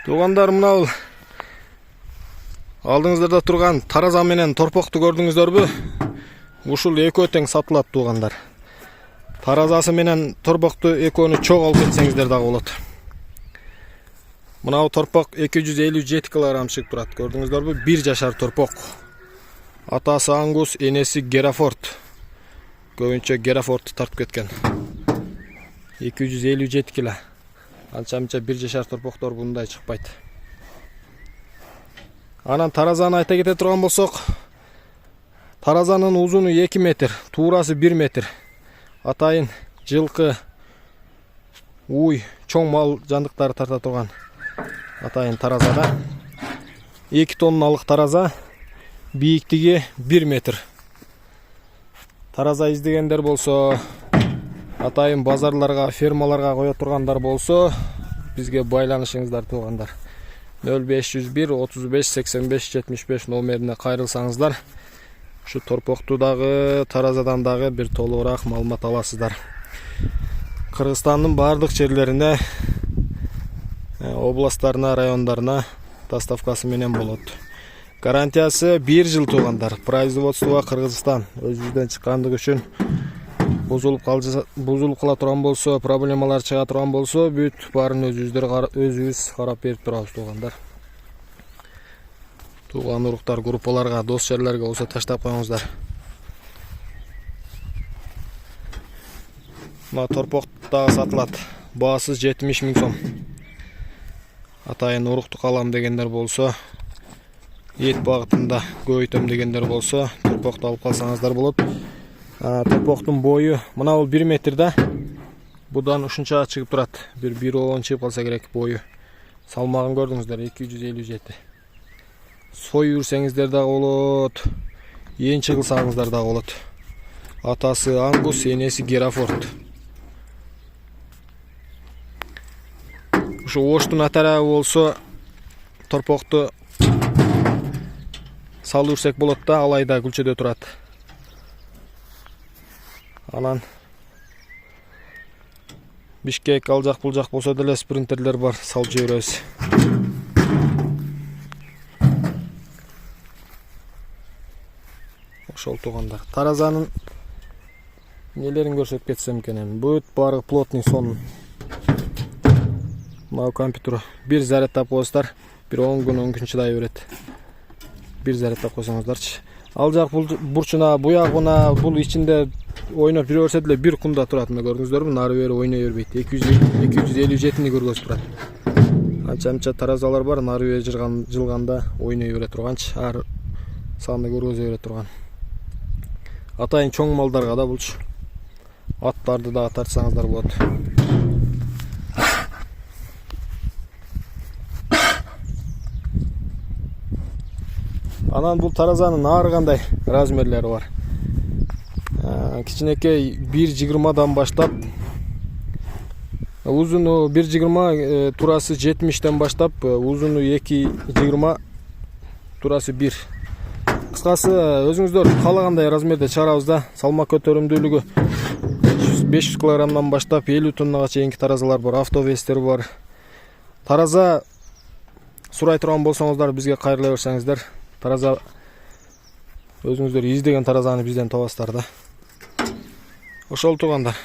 Туғандар, мынау алдыңыздарда тұрған тараза менен торпокту көрдүңүздөрбү? Ушул экөө тең сатылат туғандар. Таразасы менен торпокту экөөнү чоң алып кетсеңиздер дагы болот. Мынау торпок 257 кг чыгып турат. Көрдүңүздөрбү? 1 жашар торпок. Атасы Ангус, энеси Герафорд. Көбүнчө Герафорд тартып кеткен. 257 кг. Анча-мынча 1 жашар торпоктор мындай чыкпайт. Анан таразаны айта кете турган болсок, таразанын узуну 2 метр, туурасы 1 метр. Атайын жылкы, уй, чоң мал жандыктары тарта турган атайын таразада. 2 тонналык тараза, бийиктиги 1 метр. Тараза издегендер болсо, атайын базарларга, фермаларга кое тургандар болсо, бизге байланышыңыздар туғандар. 0501 35 85 75 номерине кайрылсаңыздар, ушу торпокту дагы, таразадан дагы бир толугураак маалымат аласыздар. Кыргызстандын бардык жерлерине, областтарына, райондарына доставкасы менен болот. Гарантиясы 1 жыл туғандар. Производство Кыргызстан. Өзүбүздөн чыккандыгы үчүн бузулуп кала турган болсо, проблемалар чыга турган болсо, бүт баарын өзүбүз карап берип турабыз тугандар. Туган уруктар, группаларга, дос жерлерге болсо таштап коюңуздар. Мына торпок дагы сатылат. Баасы 70 000 сом. Атайын уруктук алам дегендер болсо, эт багытында көбөйтөм дегендер болсо, торпокту алып калсаңыздар болот. Торпоктун бою мына бул 1 метр да. Будан ушунча чыгып турат. Bir 1,10 чыгып калса керек бою. Салмагын көрдүңүздөр, 257. Сой үрсеңиздер дагы болот. Ен чыгылсаңыздар дагы болот. Атасы Ангус, энеси Герафорд. Ушу оштун атарабы болсо, торпокту салып үрсек болот да, алайда күлчөдө турат. Анан Бишкек ал жак бул жак болсо деле спринтерлер бар, салып жиберебиз. Ошол тугандар. Таразанын нелерин көрсөтүп кетсем экен. Бүт баары плотный сон. Мына компьютер бир зарядтап коесуздар, бир 10 күн чыдай берет. Бир зарядтап койсоңуздарчы. Ал жак бурчуна, буягына, бул ичинде ойноп жүрө берсе деле бир кунда турат. Мына көрдүңүздөрбү? Нары бери ойной бербейт. 257-ни көргөзүп турат. Анча-мынча таразалар бар, нары бери жылганда ойной бере турганчы, ар санды көргөзө бере турган. Атайын чоң малдарга да булчу. Аттарды да тартсаңыздар болот. Анан бул таразанын ар кандай размерлери бар. Кичинекей 1,20дан баштап, узуну 1,20, турасы 70-тен баштап, узуну 2,20, турасы 1. Кыскасы, өзүңүздөр каалагандай размерде чыгарабыз да. Салмак көтөрүмдүүлүгү 500 кг баштап 50 тоннага чейинки таразалар бар, автовестер бар. Тараза сурай турган болсоңуздар, бизге кайрыла берсеңиздер, тараза өзүңүздөр издеген таразаны бизден табасыздар да. Ошол тугандар.